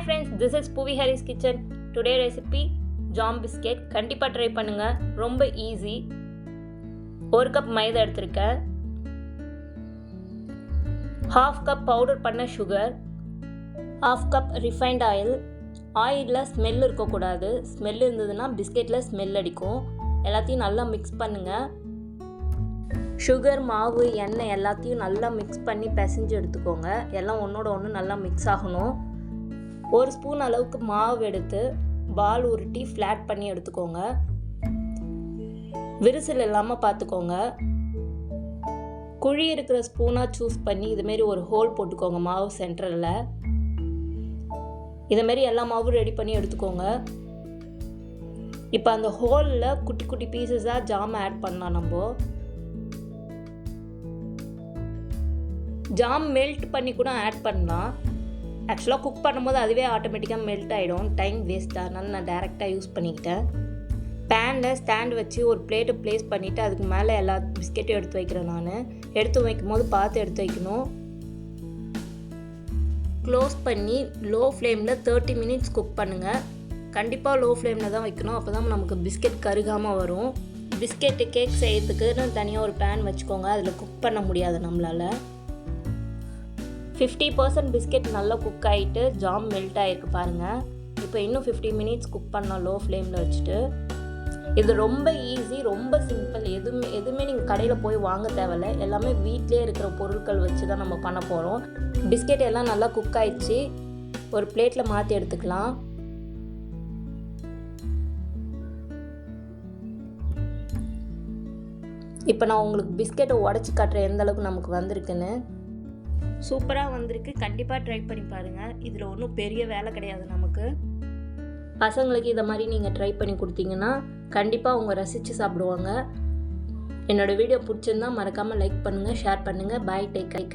friends, this is Puviyarasi's kitchen. Today recipe jam biscuit. கண்டிப்பா try பண்ணுங்க. ரொம்ப easy. 1 cup மைதா எடுத்துர்க்கேன். 1/2 கப் பவுடர் பண்ண sugar, 1/2 கப் refined oil. ஆயில்ல ஸ்மெல் இருக்க கூடாது. ஸ்மெல் இருந்ததுனா பிஸ்கெட்ல ஸ்மெல் அடிக்கும். எல்லாத்தையும் நல்லா mix பண்ணுங்க. sugar, மாவு, எண்ணெய் எல்லாத்தையும் நல்லா mix பண்ணி பிசைஞ்சு எடுத்துக்கோங்க. எல்லாம் ஒண்ணோட ஒண்ணு நல்லா mix ஆகணும். 1 ஸ்பூன் அளவுக்கு மாவு எடுத்து பால் உருட்டி ஃப்ளாட் பண்ணி எடுத்துக்கோங்க. விரிசல் இல்லாமல் பார்த்துக்கோங்க. குழி இருக்கிற ஸ்பூனாக சூஸ் பண்ணி இதுமாரி ஒரு ஹோல் போட்டுக்கோங்க மாவு சென்டரில். இதுமாரி எல்லா மாவும் ரெடி பண்ணி எடுத்துக்கோங்க. இப்போ அந்த ஹோலில் குட்டி குட்டி பீசஸாக ஜாம் ஆட் பண்ணலாம். நம்ம ஜாம் மெல்ட் பண்ணி கூட ஆட் பண்ணலாம். ஆக்சுவலாக குக் பண்ணும்போது அதுவே ஆட்டோமேட்டிக்காக மெல்ட் ஆகிடும். டைம் வேஸ்ட் ஆனாலும் நான் டேரெக்டாக யூஸ் பண்ணிக்கிட்டேன். பேனில் ஸ்டாண்ட் வச்சு ஒரு பிளேட்டை ப்ளேஸ் பண்ணிவிட்டு அதுக்கு மேலே எல்லா பிஸ்கெட்டும் எடுத்து வைக்கிறேன். நான் எடுத்து வைக்கும் போது பார்த்து எடுத்து வைக்கணும். க்ளோஸ் பண்ணி லோ ஃப்ளேமில் 30 மினிட்ஸ் குக் பண்ணுங்கள். கண்டிப்பாக லோ ஃப்ளேமில் தான் வைக்கணும். அப்போ தான் நமக்கு பிஸ்கெட் கருகாமல் வரும். பிஸ்கெட்டு கேக் செய்யறதுக்கு தனியாக ஒரு பேன் வச்சுக்கோங்க. அதில் குக் பண்ண முடியாது நம்மளால். 50% பிஸ்கெட் நல்லா குக் ஆகிட்டு ஜாம் மெல்ட் ஆகிருக்கு பாருங்கள். இப்போ இன்னும் 50 மினிட்ஸ் குக் பண்ணலாம் லோ ஃப்ளேமில் வச்சுட்டு. இது ரொம்ப ஈஸி, ரொம்ப சிம்பிள். எதுவுமே நீங்கள் கடையில் போய் வாங்க தேவையில்லை. எல்லாமே வீட்டிலே இருக்கிற பொருட்கள் வச்சு தான் நம்ம பண்ண போகிறோம். பிஸ்கெட் எல்லாம் நல்லா குக் ஆகிடுச்சு. ஒரு பிளேட்டில் மாற்றி எடுத்துக்கலாம். இப்போ நான் உங்களுக்கு பிஸ்கெட்டை உடச்சி காட்டுறேன் எந்த அளவுக்கு நமக்கு வந்திருக்குன்னு. சூப்பராக வந்திருக்கு. கண்டிப்பாக ட்ரை பண்ணி பாருங்கள். இதில் ஒன்றும் பெரிய வேலை கிடையாது நமக்கு. பசங்களுக்கு இதை மாதிரி நீங்கள் ட்ரை பண்ணி கொடுத்தீங்கன்னா கண்டிப்பாக அவங்க ரசித்து சாப்பிடுவாங்க. என்னோடய வீடியோ பிடிச்சிருந்தா மறக்காமல் லைக் பண்ணுங்கள், ஷேர் பண்ணுங்கள். பாய், டேக் கேர்.